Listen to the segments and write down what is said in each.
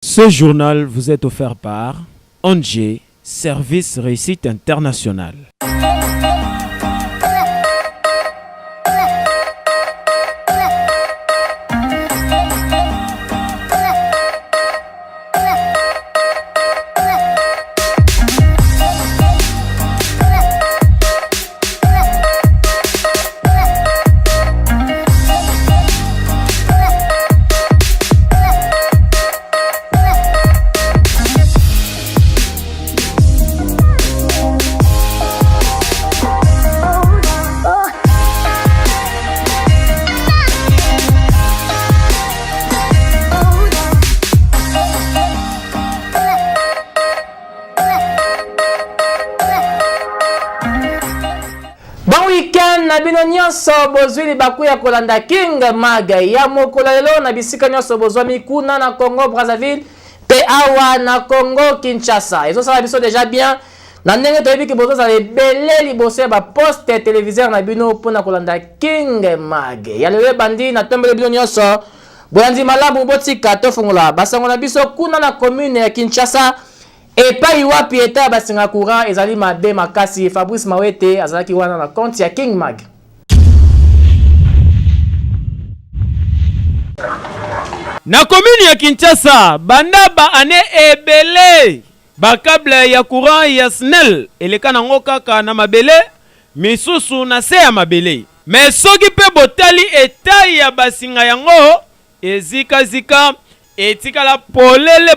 Ce journal vous est offert par ONG, Service Réussite Internationale. Bino nyonso bozwi libaku ya kolanda King Mag ya mokolo lelo na bisika nyonso bozwa mikuna na Congo Brazzaville pe awa na Congo Kinshasa. Ezo sala biso déjà bien na ndenge toyebi ki bozo sala ebele liboso ya ba poste téléviseur na bino pona kolanda King Mag. Ya lelo bandi na tombele bino nyonso boyandi malamu botika tofungola basango na biso kuna na commune ya Kinshasa. Et pas wapi eta basinga courant ezali mabe makasi. Fabrice Mawete azalaki wana na compte ya King Mag. Na commune ya Kinshasa banda ba ane ebele ba câble ya courant ya SNEL eleka nango kaka na mabele misusu na se ya mabele. Mais soki pe botali etai ya basinga yango ezika zika etikala polele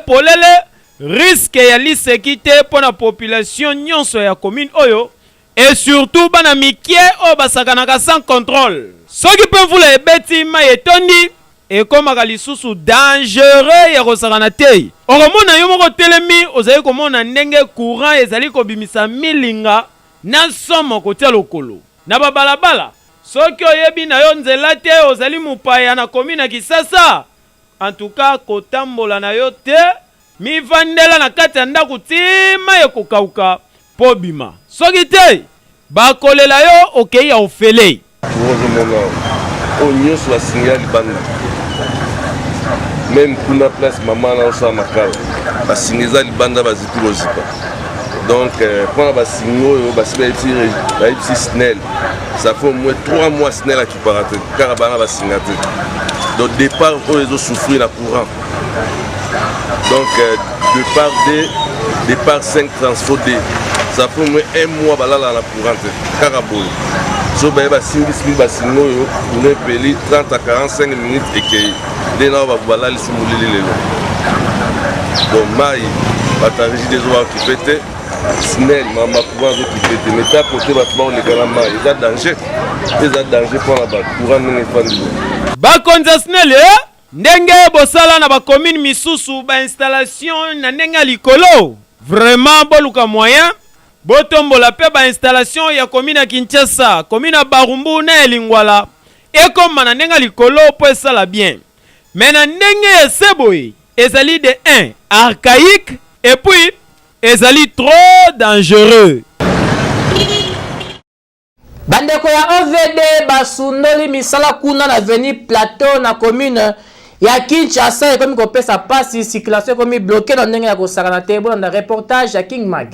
risque ya lisekite pour la population nyonso ya commune oyo et surtout bana mikie o basakanaka sans contrôle. Soki pe vula ebeti mayetondi et comme lisusu dangereux ya kosakana te. Okomona yo moko telemi ozali komona ndenge courant ezali kobimisa milinga na somo kotia lokolo. Na babalabala soki oyebi na yo nzela te ozali mupaya na commune ya Kisasa. En tout cas kotambola na yo te mi vandela na kati ya ndako tima ekokauka po bima. Soki te bakolela yo okei ya ofele. Nyonso basinga libanda même kuna place mama na osa makala basinga eza libanda bazipi kozipa. Donc mpona basinga oyo basi bayebi SNEL ça fait au moins 3 mois SNEL akipara te kaka bana basinga te. Donc départ oyo ezosouffrir na courant. Donc départ 5 transfo D ça fait au moins 1 mois balala na courant te kaka boye. So baye simbi basinga oyo pour peli 30 à 45 minutes ekei dena ba balali sumulili lelo. Donc mai batariji des oies qui pété SNEL mama courant qui pété mais ta côté battement les galama ils a danger pour la courant ne fandi ba konza SNEL ndenge bosala na ba commune misusu ba installation na ndenge likolo vraiment boluka moyen botombola pe ba installation ya commune ya Kinshasa commune ya Barumbu na Elingwala et comme na ndenge likolo po esala bien mais na ndenge ya seboyi ezali de 1 archaïque et puis ezali trop dangereux. Bandeko ya OVD basundoli misala kuna na veni plateau na commune ya Kinshasa ekomi kopesa pasi circulation ekomi bloqué na ndenge ya kosakana te. Bona na reportage ya King Mag.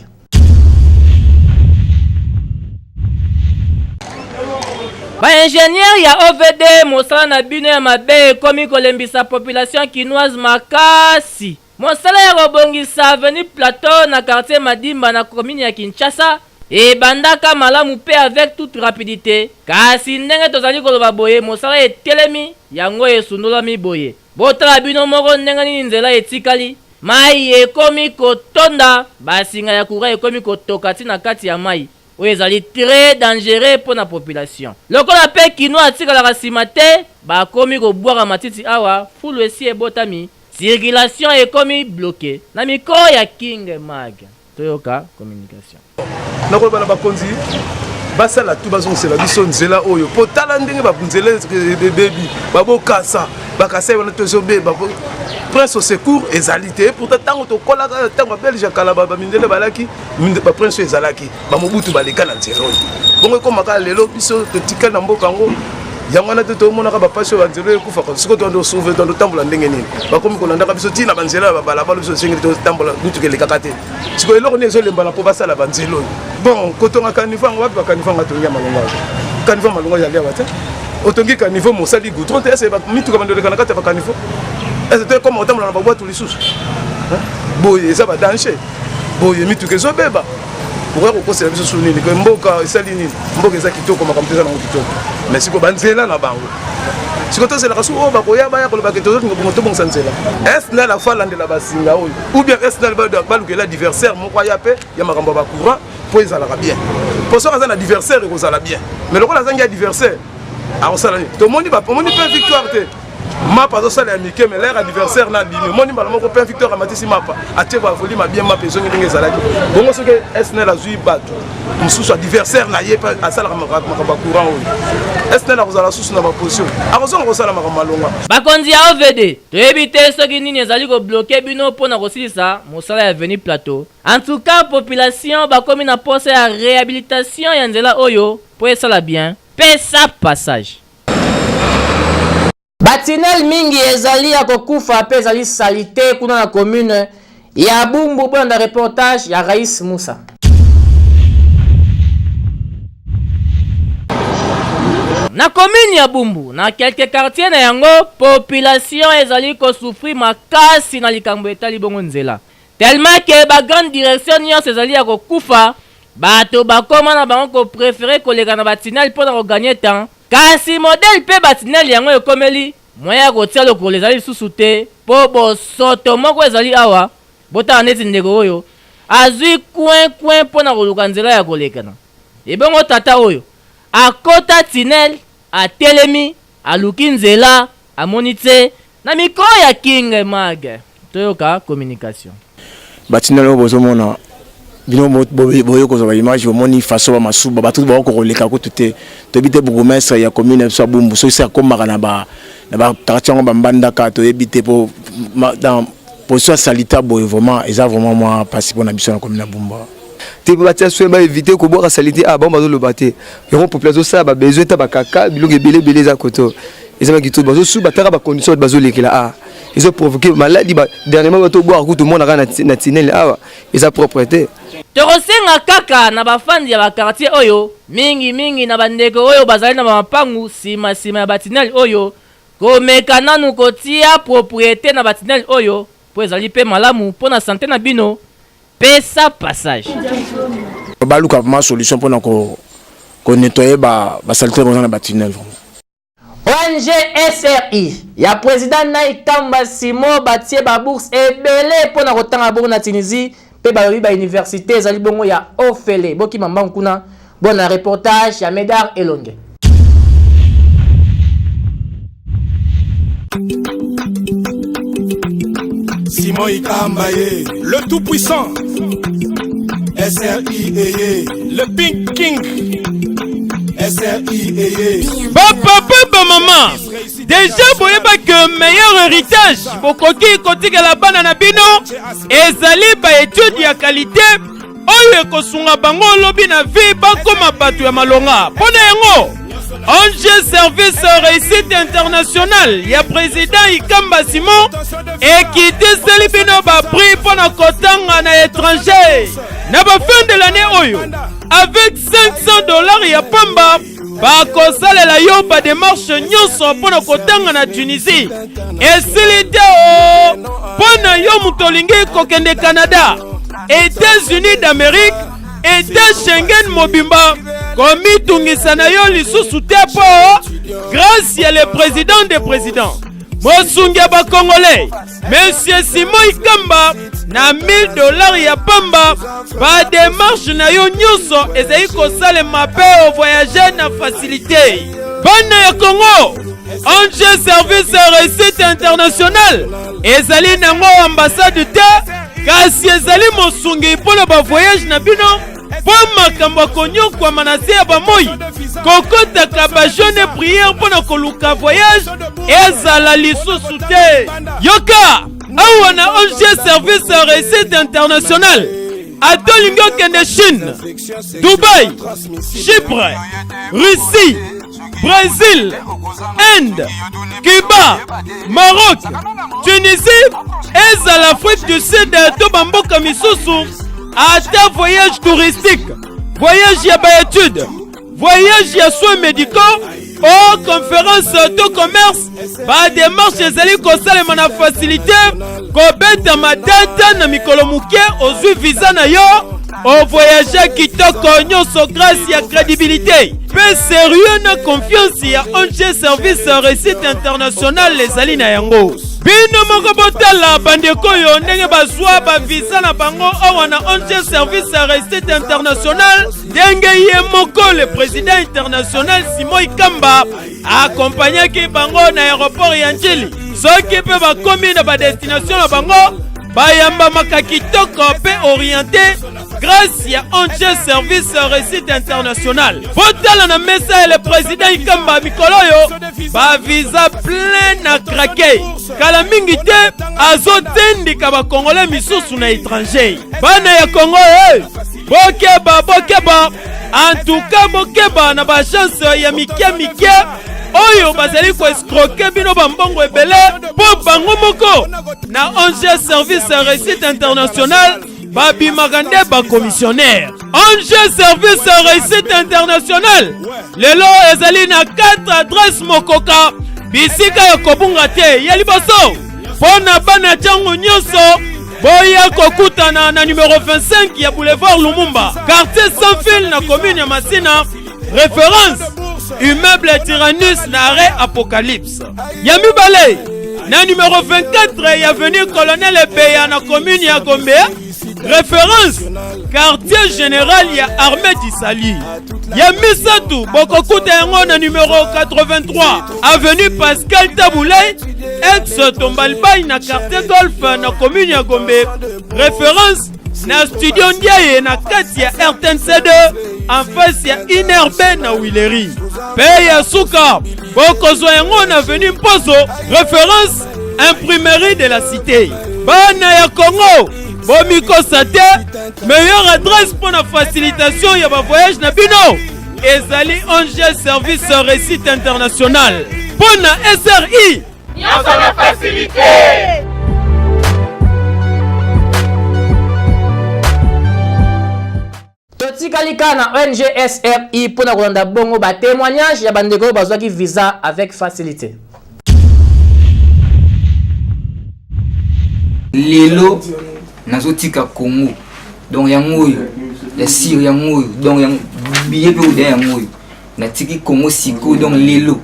Ba ingénieur ya OVD mosala na bino ya mabe ekomi kolembisa population kinoise makasi. Mosala ya kobongisa veni plateau na quartier Madimba na commune ya Kinshasa et bandaka malamu pe avec toute rapidité. Kasi ndenge tozali koloba boye mosala etelemi yango esundolami boye. Botala bino moko ndenge nini nzela etikali. Mai ekomi kotonda basinga ya kura ekomi kotoka tina kati ya mai. Oyo ezali très dangereux pour la population. Lokola pe kino atikala nsima te bakomi kobwaka matiti awa fulu esi ebotami. Circulation ekomi bloqué. Na mikro ya King Mag. Toyoka communication. Nakoba na bakonzi basala tu bazongela biso nzela oyo potala ndenge babunzela bebi babokasa bakasa wana tozo be babo prince au secours ezalité pourtant tango to kola tango belge kala ba mindele balaki ba prince ezalaki ba mobutu baleka na nzela oyo bongo komaka lelo biso totika na mboka ngo yango na te tomonaka bapasi oyo banzela ekufaka sikoyo toando sauve totambola ndenge nini bakomi kolandaka biso ntina banzela ya babalabala biso esengeli totambola mutuka elekaka te sikoyo eloko nini ezolembana mpo basala banzela oyo bon kotonga kanivo yango wapi bakanivo yango atongi ya malongo awa kanivo ya malongo ezali awa te otongi kanivo mosali goudron te ese mituka bandoleka na kati ya bakanivo ese to ekoma kotambola na babwatu lisusu boye eza badange boye mituka ezobeba okoya kokosela biso su nini mboka esali nini mboka eza kitoko makambo te eza nango kitoko mais siko banzela na bango siko tozelaka su oyo bakoya baya kolobaka tozolinga bongo tobongisa nzela esnel afalandela basinga oyo ou bien esnel balukela adversaire moko aya mpe ya makambo ya bacourant mpo ezalaka bien mpo soki aza na adversaire ekozala bien mais lokola azangi adversaire akosala nini tomoni mpe victoire te mapa azosala ya mike mais l'air adversaire na bimi moni mbala moko mpe victoire amatisi mapa atie bavolime abien mapa ezongi ndenge ezalaki bongo soki esnel azwi bato mosusu adversaire na ye mpe asalaka makambo ya courant oyo esnel akozala susu na baposition akozonga kosala makambo malonga bakonzi ya ovd toyebi te soki nini ezali kobloke bino mpo na kosilisa mosala ya veni plateau en tout cas population bakomi na posa ya réhabilitation ya nzela oyo mpo esala bien pesa passage batinel mingi ezali ya kokufa pe ezali salite kuna na commune ya Bumbu. Bona reportage ya Rais Musa. Na commune ya Bumbu na quelques quartiers na yango population ezali ko souffrir makasi na likambo etali bongo nzela tellement que ba grande direction nyonso ezali ya kokufa bato bakoma na bango ko préférer koleka na batinel pour na gagner temps kasi modèle pe batinel yango ekomeli moya kotia lokolo ezali lisusu te mpo bosoto moko ezali awa botala neti ndeko oyo azwi kwen mpo na koluka nzela ya kolekana ebongo tata oyo akota tinel atelemi aluki nzela amoni te na mikro ya King Mag toyoka communication batinel oyo bozomona bino boyo kozwa image bomoni faso ba masuba batu ba koleka ko tute tobi te bourgmestre ya commune so Bumbu so isa komaka na ba quartier ngo bambanda ka to ebite po dans position sanitaire boyo vraiment eza vraiment moi passer pour na biso na commune ya Bumbu te batia so ba éviter ko boire sanité ba bazo lo baté yo population ça ba besoin ta ba kaka bilonge belé za koto eza ba kitu bazo su bataka ba condition bazo lekela ils ont provoqué maladie dernièrement bato boire tout le monde na tinel awa eza propreté tokosenga kaka na bafandi ya bakartier oyo mingi na bandeko oyo bazali na mapangu sima ya batinel oyo komeka nanu kotia propriété na batinel oyo po ezali pe malamu mpo na santé na bino pesa passage baluka vraiment solution pour na ko nettoyer ba saleté na batinel. ONG SRI ya président Naikamba Simo batie ba bourse ebele mpo na kotanga bongo na Tunisie pe bayobi ba université ezali bongo ya ofele boki mamba nkuna. Bona reportage ya Medar Elonge. Simon Ikamba le tout puissant SRI le Pink King SRI Papa maman déjà boyeba que meilleur héritage bokoki kotika la bana na bino ezali ba étude ya qualité oyo ekosunga bango lobi na vie bakoma bato ya malonga pona yango ONG service réussite international ya président Ikamba Simon ekiti seli bino ba prix pona kotanga na étranger na ba fin de l'année oyo avec $500 ya pamba bakosalela yo ba démarche nyonso pona kotanga na Tunisie esili te pona yo mutolingi kokende Canada États-Unis d'Amérique État Schengen mobimba komitungisa na yo lisusu te po grâce ya le président des présidents mosungi ya bakongolais Monsieur Simon Ikamba na $1000 ya pamba ba démarche na yo nyonso ezali kosalema pe o voyager na facilité bana ya Congo ONG service réussite international ezali nango ambassade te kasi ezali mosungi mpona ba voyage na bino po makambo konyokwa manase ya bamoyi kokotaka ba jeune prière mpona koluka voyage ezala lisusu te yoka awa na ONG service réussite international atolingi okende Chine, Dubaï, Chypre, Russie, Brésil, Inde, Cuba, Maroc, Tunisie et à l'Afrique du Sud to bamboka misusu ata voyage touristique, voyage ya études, voyage ya soins médicaux, aux conférences de commerce, ba démarche ezali kosalema na facilité kobeta madata na mikolo muke ozwi visa na yo au voyage kitoko nyonso grâce ya crédibilité pe sérieux na confiance ya ONG service réussite international ezali na yango bino moko botala bandeko yo ndenge bazwa ba visa na bango awa na ONG service réussite international ndenge ye moko le président international Simon Ikamba accompagné ki bango na aéroport ya Njili soki pe bakomi na ba destination na bango bayamba makakitoko pe orienté grâce à ONG service réussite international. Botala na mesa le président Ikamba Mikoloyo ba visa plein à craquer. Kala mingi te azotendika ba congolais misusu na étranger. Bana ya Congo bokeba. En tout cas bokeba na ba chance ya mike oyo bazali ko escroquer bino bambongo ebele po bango moko na ONG service réussite international babi magande ba commissionnaire ONG service réussite international lelo ezali na 4 adresses mokoka bisika ya kobunga te ya liboso pona bana changu nyonso boya kokutana na numéro 25 ya boulevard Lumumba quartier sans fil na commune ya Masina référence immeuble Tyrannus na arrêt Apocalypse ya mibale na numéro 24 ya avenue Colonel Ebeya na commune ya Gombe référence quartier général ya armée d'Isali ya misatu bokokuta yango na numéro 83 avenue Pascal Taboulay ex Tombalbay na quartier Golf na commune ya Gombe référence na studio Ndiaye na kati ya RTNC2 en face ya Inerbe na Wileri pe ya suka bokozwa yango na avenue Mpozo référence imprimerie de la cité bana ya Congo Bomiko Sate, meilleure adresse pour la facilitation ya ba voyage na bino. Ezali ONG service réussite international. Pour na SRI, nyonso na facilité. Totikalika na ONG SRI pour na kolanda bongo ba témoignage ya bandeko bazwaki visa avec facilité. Lelo nazotika Congo donc yango ya sir yango donc yang billet pe ude yango natiki Congo siko donc lelo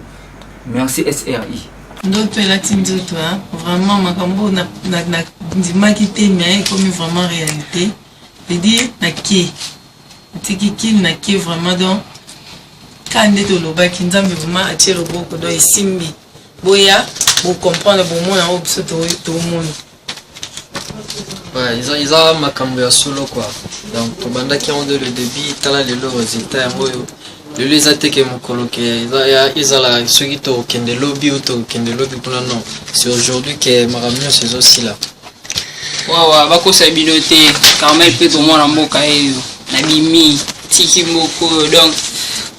merci SRI ndoto elati nzoto vraiment makambo na ndimaki te mais comme vraiment réalité c'est-à-dire na ke vraiment donc kande to lobaki nzambe vraiment atie loboko donc esimbi boya bo comprendre bo mona obso to monde. Ouais, ils ont makambo ya solo quoi. Donc tobanda qui ont le débit tala le résultat yango le les attaquer mon coloqué ils ont la ceux qui to kende lobby ou to kende lobby pour non c'est aujourd'hui que maramio c'est aussi là wawa bako sabinoté quand même peut au moins mboka eyo na bimi tiki moko donc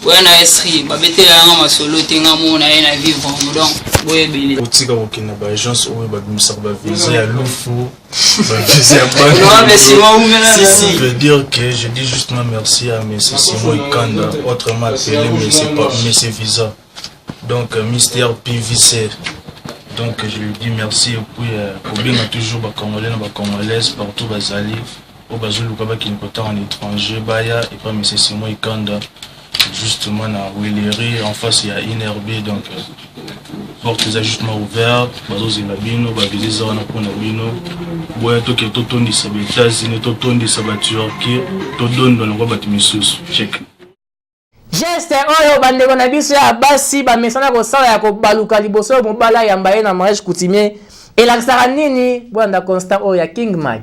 wana esri babete nga masolo tenga mona na vivre donc boye beli otika okina ba agence oyo ba bimisa ba visa ya lufu ba visa pas si je veux dire que je dis juste merci à monsieur Simon Ikanda autrement appelé mais c'est pas monsieur visa donc mystère PVC donc je lui dis merci et puis pour bien toujours ba congolais na ba congolaises partout bazali au bazulu kaba qui ne en étranger baya et pas monsieur Simon Ikanda justement na Wileri en face il y a Inerbe donc portes ajustements ouverts bazozi na bino ba visite na pona bino boya to ke to tondi sa États-Unis to tondi sa Turquie to dondo na ba timisusu check geste oyo bandeko na biso ya basi ba mesana ko sala ya ko baluka liboso mobala ya mbaye na mariage coutumier elakisaka nini bwanda constant oyo ya King Mac.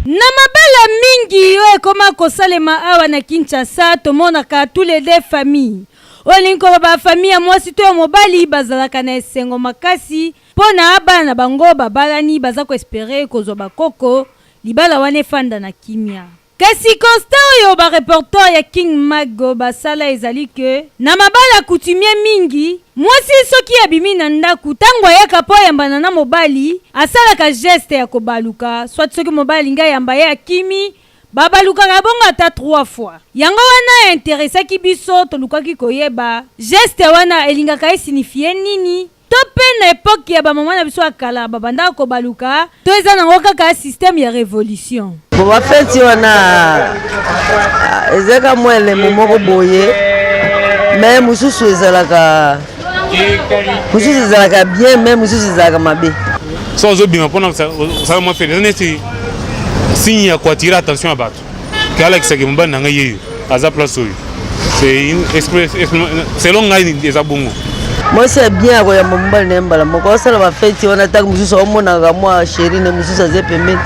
Na mabala mingi yo ekoma kosalema awa na Kinshasa tomonaka tous les deux familles. Olinko ba famille ya mwasi to ya mobali bazalaka na esengo makasi pona bana bango babalani baza ko espérer kozwa bakoko libala wane fanda na kimia. kasi constat oyo bareporter ya King Mago basala ezali ke na mabala coutumier mingi mwasi soki abimi na ndaku tango ayaka po yambana na mobali asalaka geste ya kobaluka soit soki mobali nga yamba ye akimi babalukaka bongo ata 3 fois yango wana interesaki biso tolukaki koyeba geste wana elingaka esignifie nini to mpe na epoke ya bamama na biso akala babandaka kobaluka to eza nango kaka systeme ya révolution bo bafeti wana ezaka mwa elemo moko boye me mosusu ezalaka bien me mosusu ezalaka mabe so ozobima mpona kosala mwa fete eza neti signe ya koatire attention ya bato ke alakisaki mobali na ngai yeyo aza place oyo selon ngai eza bongo mwasi ya bien akoyamba mobali na ye mbala moko osala bafeti wana ntango mosusu aomonaka mwa sheri ne mosusu aza pembeni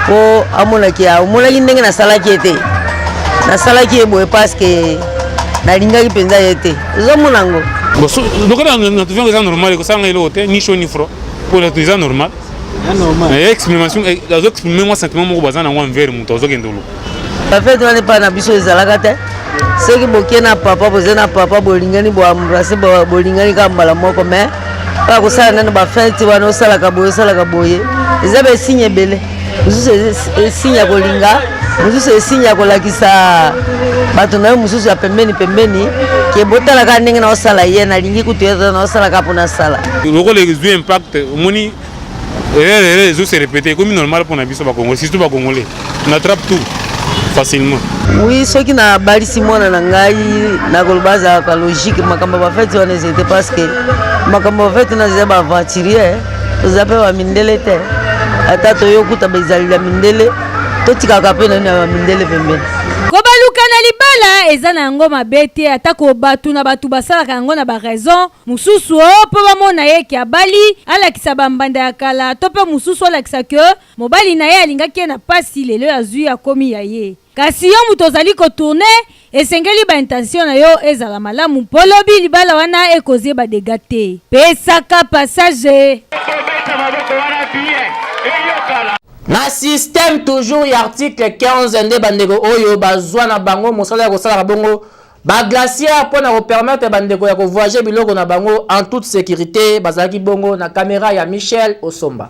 po omonaki ndenge nasalaki ye te nasalaki ye boye parceke nalingaki mpenza ye te ozomona yango lokala natuviango eza normal kosala ngai eloko te ni chaud ni froid po eza normal exprimation azoexprime mwa sentiment moko baza nango envers moto azokende oluka bafete wana epai na biso ezalaka te soki bokie na papa boza na papa bolingani boambrase bolingani kaka mbala moko me kaka kosala nano bafete wana osalaka boye eza besigne ebele mosusu esigne ya kolinga mosusu esigne ya kolakisa bato na yo mosusu ya pembeni ke botalaka ndenge na osala ye nalingi kutu eza na osalaka mpo nasala lokola ezwi impact omoni ezo se répéter comme normal pour na biso bakongolais surtout bakongolais on attrape tout facilement oui soki na balisi mwana na ngai nakoloba azalaka logique makambo bafeti wana ezete parce que makambo bafeti wana eza baaventurier toza mpe bamindele te ata toyokuta bezali ya mindele totikaka mpe nani ya bamindele pembeni kobaluka na libala eza na yango mabe te atako batu na batu basalaka yango na baraison mosusu mpo bamona ye ke abali alakisa bambanda ya kala to mpe mosusu alakisa ke mobali na ye alingaki ye na pasi lelo azwi akomi ya ye kasi yo moto ozali kotourne esengeli baintention na yo ezala malamu mpo lobi libala wana ekozi badega te pesaka passage na système toujours ya article 15 nde bandeko oyo bazwa na bango mosala ya kosalaka bongo baglacière mpona kopermettre bandeko ya kovoyager biloko na bango en toute sécurité bazalaki bongo na caméra ya Michel Osomba.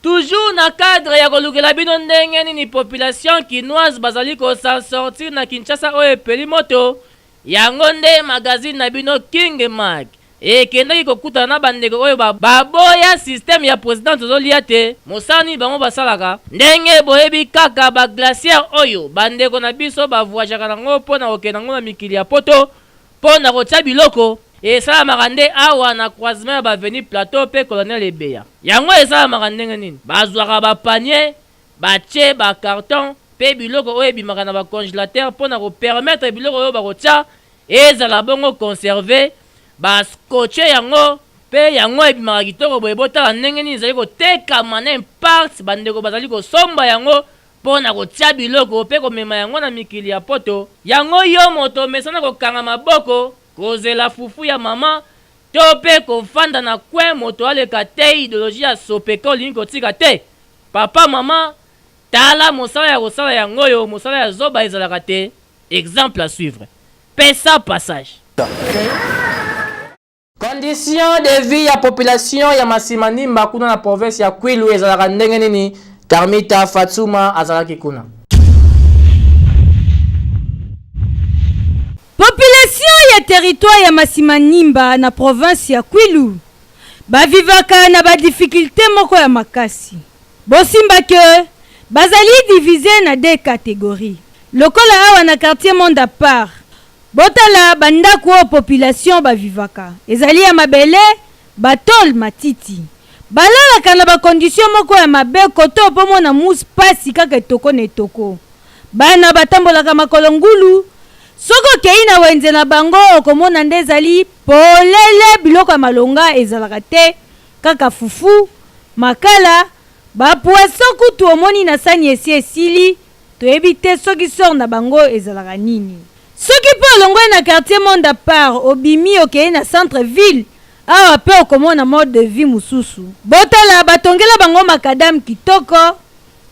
Toujours na cadre ya kolukela bino ndenge nini population kinoise bazali kosan sortir na Kinshasa oyo epeli moto yango nde magazine na bino King Mag ekendaki kokutana na bandeko oyo baboya système ya président tozolia te mosani bango basalaka ndenge boyebi kaka baglacière oyo bandeko na biso bavoyageaka nango mpona kokenda nango na mikili ya poto mpona kotia biloko esalamaka nde awa na croisement ya baveni plateau mpe colonel ebeya yango esalamaka ndenge nini bazwaka bapanier batie bacarton mpe biloko oyo ebimaka na bacongélateur mpona kopermettre biloko oyo bakotia ezala bongo conserve baskotche yango mpe yango ebimaka kitoko boye botala ndenge nini ezali kotekama na impact bandeko bazali kosomba yango mpona kotia biloko mpe komema yango na mikili ya poto yango yo moto omesana kokanga maboko kozela fufu ya mama to mpe kofanda na kwe moto aleka te idéologie ya sopeka olingi kotika te papa mama tala mosala ya kosala yango oyo mosala ya zoba ezalaka te exemple à suivre pesa passage. Condition de vie ya population ya Masimanimba kuna na province ya Kwilu ezalaka ndenge nini Karmita Fatsuma azalaki kuna. Population ya territoire ya Masimanimba na province ya Kwilu bavivaka na ba difficulté moko ya makasi. Bosimba ke bazali divisé na deux catégories. Lokola awa na quartier Monde à part botala bandako population bavivaka ezali ya mabele batol matiti balalaka na bakondition moko ya mabe koto pomo na mus pasi kaka etoko na etoko bana batambolaka makolo ngulu soko kei na wenze na bango okomona nde ezali polele biloko ya malonga ezalaka te kaka fufu makala bapoiso kutu omoni na sani esi esili toyebi te soki sor na bango ezalaka nini. Soki po olongwe na quartier Monde à part obimi okei na centre ville awa pe okomona mode de vie mususu botala batongela bango makadam kitoko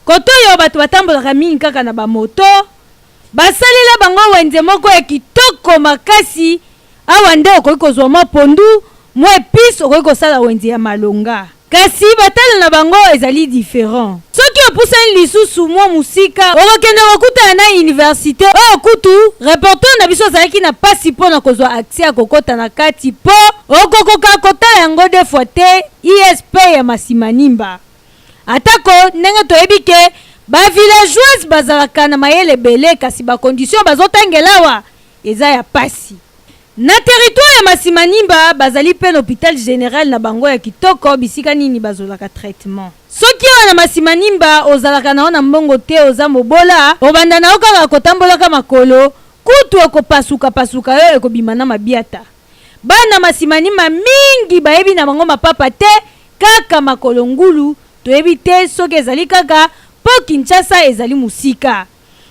koto yo bato batambolaka mingi kaka na bamoto basalela bango wenze moko ya kitoko makasi awa nde okoki kozwa mwa pondu mwa epise okoki kosala wenze ya malonga kasi batala na bango ezali différent soki opusani lisusu mwa musika okokende kokutana na université oyo kutu reporter na biso azalaki na pasi mpo na kozwa akse ya kokota na kati mpo okokoka kotala yango de fois te ISP ya Masimanimba atako ndenge toyebi ke bavillageoise bazalaka na mayele ebele kasi bakondition bazotangelawa eza ya pasi na territoire ya Masimanimba bazali pe l'hôpital général na bango ya kitoko bisika nini bazolaka traitement soki oyo na Masimanimba ozalaka na ona mbongo te oza mobola obanda na okaka kotambolaka makolo kutu ekopasuka yo ekobima na mabiata bana Masimanimba mingi bayebi na bango mapapa te kaka makolo ngulu toyebi te soki ezali kaka po Kinshasa ezali musika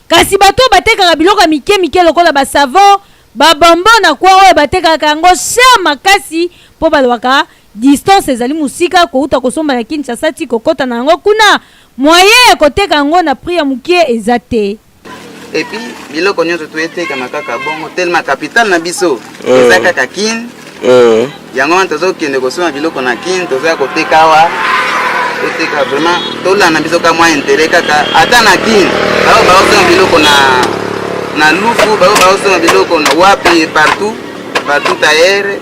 kasi bato batekaka biloko mike lokola basavon babombo na kwa oyo batekaka yango cher makasi po balwaka distance ezali musika kouta kosomba na Kinshasa ti kokota na yango kuna moyen ya koteka yango na prix ya mukie eza te et puis biloko nyonso toyeteka makaka bongo tellement capital na biso eza kaka Kin yango wana tozokende kosoma biloko na Kin tozoya koteka awa toteka vraiment tolanda biso ka mwa intérêt kaka ata na Kin bao baosoma biloko na lufu bao baosoma biloko na wapi partout ailleurs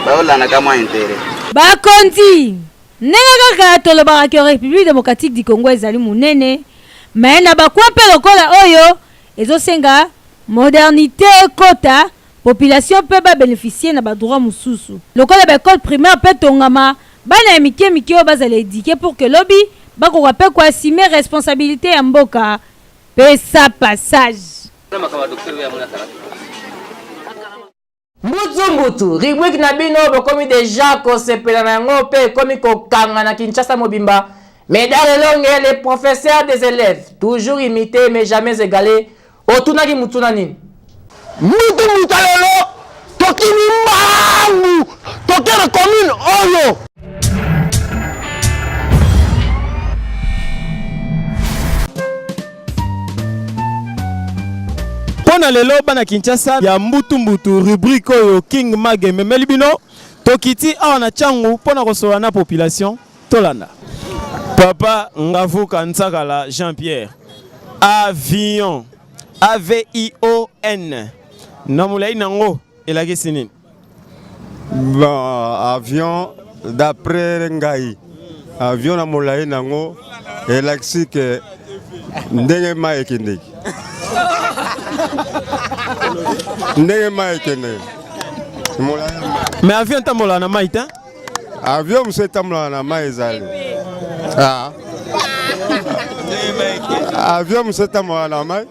baolanda ka mwa intérêt bakonzi ndenge kaka tolobaka ke République démocratique du Congo ezali munene mais na bakwa mpe lokola oyo ezosenga modernité ekota population mpe babénéficie na badroit mosusu lokola baécole primaire mpe tongama bana ya mike oyo bazala édike pour que lobi bakoka mpe koasime responsabilité ya mboka mpe sa passage mbutu rubrique na bino bokomi deja kosepela na yango mpe ekomi kokanga na Kinshasa mobimba mais dans le long les professeurs des élèves toujours imités mais jamais égalés otunaki mutuna nini mutu lelo tokini mbangu tokera commune oyo Pona lelo bana Kinshasa ya mbutu rubrique oyo King Mage memeli bino tokiti awa na changu pona kosola na population tolanda Papa Ngavuka Ntsakala Jean-Pierre avion AVION namulai nango elaki sinini bon avion d'après ngai avion namulai nango elaki ke ndenge ma ekendeki ndenge ma ekendeki mais avion tambola na mai ta avion mse tambola na mai ezali avion mse tambola na mai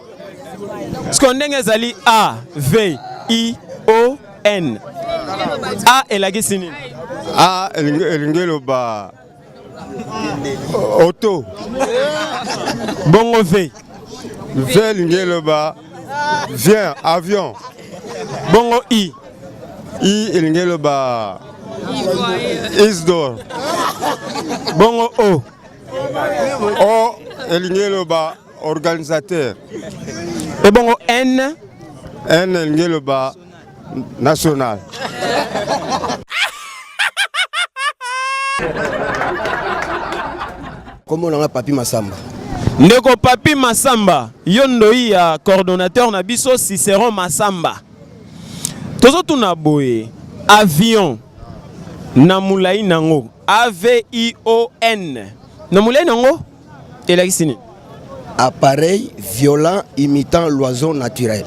Sko ndenge ezali AVION A elaki sinini A elingi loba auto bongo V elingi loba viens avion bongo I elingi loba isdor bongo O elingi loba organisateur et bongo N elingi loba national Comment on a Papi Massamba ndeko Papi Massamba yondoi ya coordonnateur na biso Cicéron Massamba tozo tuna boye avion na mulai nango AVION na mulai nango elaki sini appareil violent imitant l'oiseau naturel.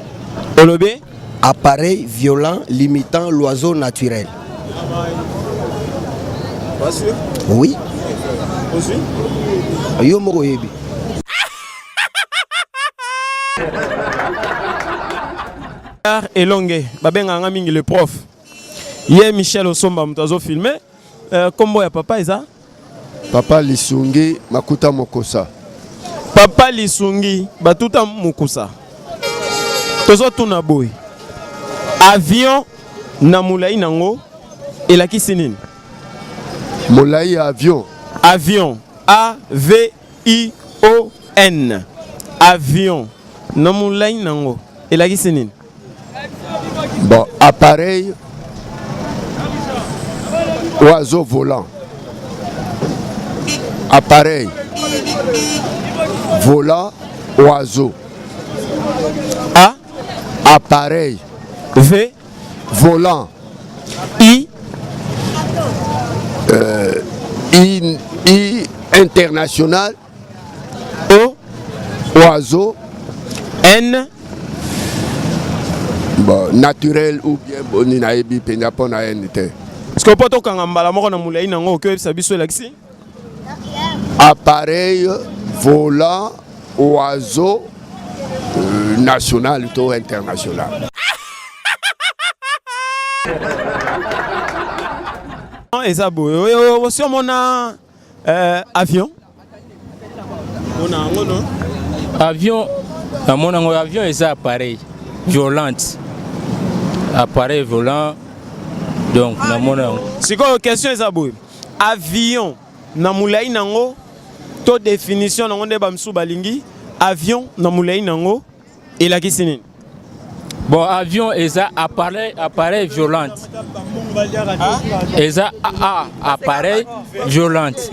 Olobé appareil violent limitant l'oiseau naturel. Oui. Yo moko yebi. Elonge babenga nga mingi le prof. Ye Michel Osomba mutazo filmer kombo ya papa eza Papa Lisungi Makuta Mokosa. Papa Lisungi Batuta Mukusa. Tozo tuna boy. Avion na mulai nango Et la qui sinine? Molai avion. Avion. A-V-I-O-N. Avion. Non moulay nango. Et la qui sinine? Bon, appareil. Oiseau volant. Appareil. Volant. Oiseau. A. Appareil. V. Volant. I. I international. O. Oiseau. N. Bon, naturel ou bien boni na ebi penya pona NT. Est-ce que poto kanga mbala moko na moulay nango ke sabiso laksi? Appareil volant oiseau national ou international. Et ça beau. Aussi on a avion. On a non? Avion, mon avion est appareil violente. Appareil volant. Donc na mona. C'est quoi la question est ça beau? Avion na moulay nango to définition nango de bamsou balingi. Avion na moulay nango et la kisine. Bon, avion est appareil violente. Est appareil violente.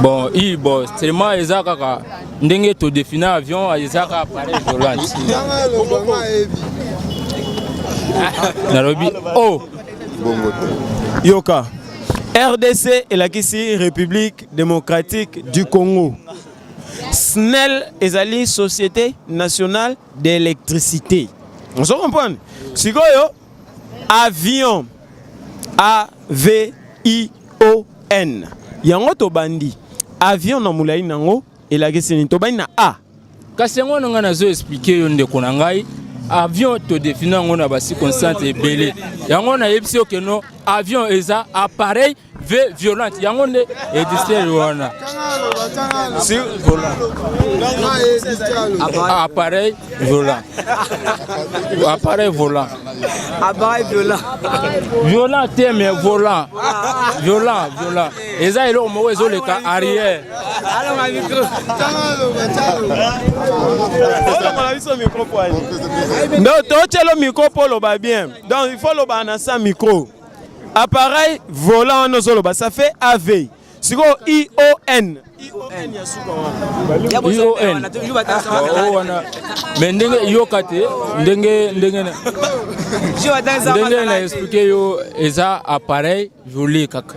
Bon, c'est moi est kaka ndenge to définir avion est appareil violente. Nairobi. Oh. Yoka. RDC et la Kissi, République démocratique du Congo. SNEL ezali Société nationale d'électricité. On se comprend? Si vous avion A-V-I-O-N. Yango to bandi. Avion na moulay nango et la Kissi to bandi na A. Kasi yango nga nazo expliquer yo ndeko na ngai. Avion to définir on a basi constante et belé. Yango na yebisi o keno avion eza appareil violent. Yango ne et distel wana. Si volant. Appareil volant. Appareil volant. Appareil violent. Violent mais volant. Violent. Eza elo mo ezo le ka arrière. Alors ma micro. Non, tu as le micro pour le bas bien. Donc il faut le bas sans micro. Appareil volant en ozoloba, ça fait AV. C'est quoi I-O-N? I-O-N. Mais ndenge yokate, ndenge na expliquer yo eza appareil violé kaka.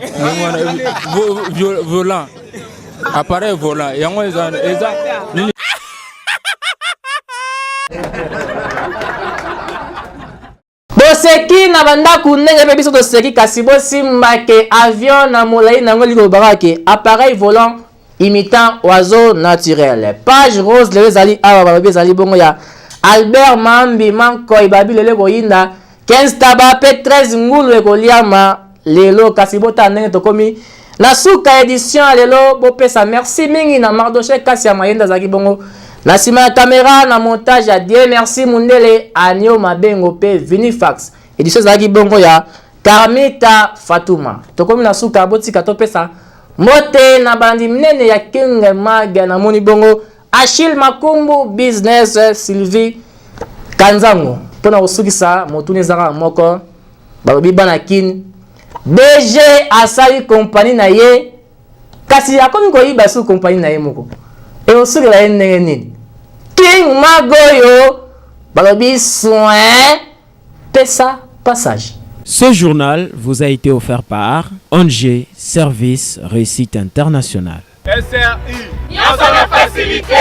Volant. Appareil volant. Yango eza boseki na bandaku ndenge mpe biso toseki kasi bosimba ke avion na molai nango likobaka ke appareil volant imitant oiseau naturel. Page rose lelo ezali awa balobi ezali bongo ya Albert Mambi Mankoy babi lelo koyinda 15 taba pe 13 ngulu ekoliama lelo kasi bota ndenge tokomi na suka édition lelo bopesa merci mingi na Mardoche kasi ya mayenda azalaki bongo na sima ya caméra na montage ya Dieu merci Mundele Anio Mabengo pe Vinifax édition ezalaki bongo ya Carmita Fatuma tokomi na suka botika topesa mote na bandi mnene ya King Maga na moni bongo Achille Makumbu business Sylvie Kanzango pona osukisa motuni zaka moko balobi bana kin DG asali compagnie na ye kasi akomi koyiba su compagnie na ye moko et osukela ye ndenge nini King Magoyo balobi soin pesa passage. Ce journal vous a été offert par ONG Service Réussite Internationale. SRI, Facilité.